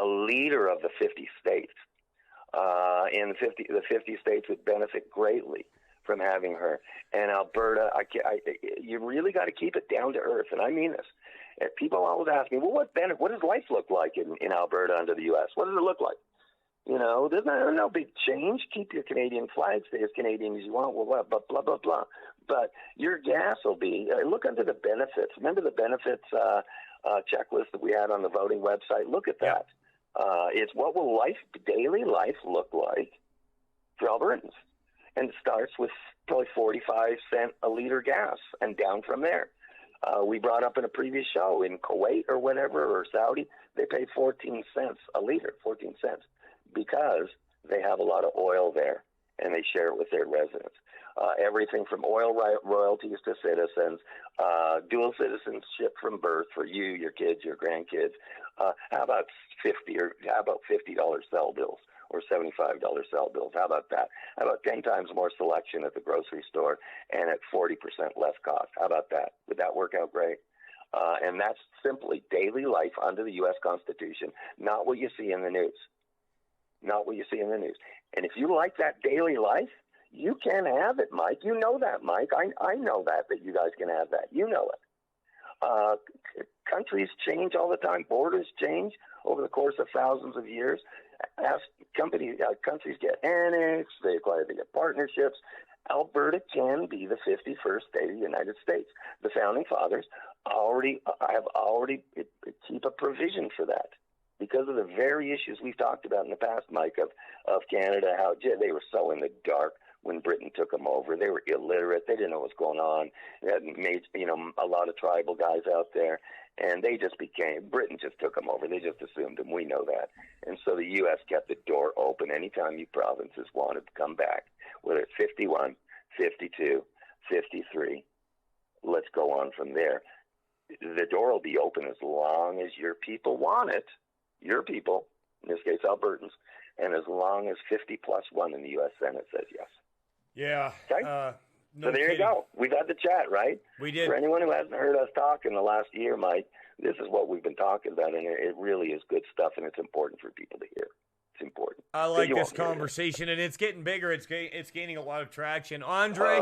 a leader of the 50 states. And the 50 states would benefit greatly from having her. And Alberta, you really got to keep it down to earth, and I mean this. And people always ask me, well, what does life look like in Alberta under the U.S.? What does it look like? There's no big change. Keep your Canadian flag, stay as Canadian as you want, blah, blah, blah, blah. But your gas will be, look under the benefits. Remember the benefits checklist that we had on the voting website? Look at that. It's what will daily life look like for Albertans? And it starts with probably 45 cents a liter gas and down from there. We brought up in a previous show in Kuwait or whatever, or Saudi, they pay 14 cents a liter, 14 cents, because they have a lot of oil there and they share it with their residents. Everything from oil royalties to citizens, dual citizenship from birth for you, your kids, your grandkids. How about $50 cell bills or $75 cell bills? How about that? How about 10 times more selection at the grocery store and at 40% less cost? How about that? Would that work out great? And that's simply daily life under the U.S. Constitution, not what you see in the news. Not what you see in the news. And if you like that daily life, you can have it, Mike. You know that, Mike. I know that you guys can have that. You know it. Countries change all the time. Borders change over the course of thousands of years. As countries get annexed, they get partnerships. Alberta can be the 51st state of the United States. The founding fathers have already keep a provision for that, because of the very issues we've talked about in the past, Mike, of Canada, how they were so in the dark when Britain took them over. They were illiterate. They didn't know what was going on. They had made, a lot of tribal guys out there, and Britain just took them over. They just assumed them. We know that. And so the U.S. kept the door open anytime you provinces wanted to come back, whether it's 51, 52, 53. Let's go on from there. The door will be open as long as your people want it. Your people, in this case Albertans, and as long as 50 plus 1 in the U.S. Senate says yes. Yeah. Okay? So there you go. We've had the chat, right? We did. For anyone who hasn't heard us talk in the last year, Mike, this is what we've been talking about, and it really is good stuff, and it's important for people to hear. It's important. I like this conversation, and it's getting bigger. It's gaining a lot of traction. Andre,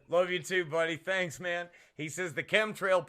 love you too, buddy. Thanks, man. He says the chemtrail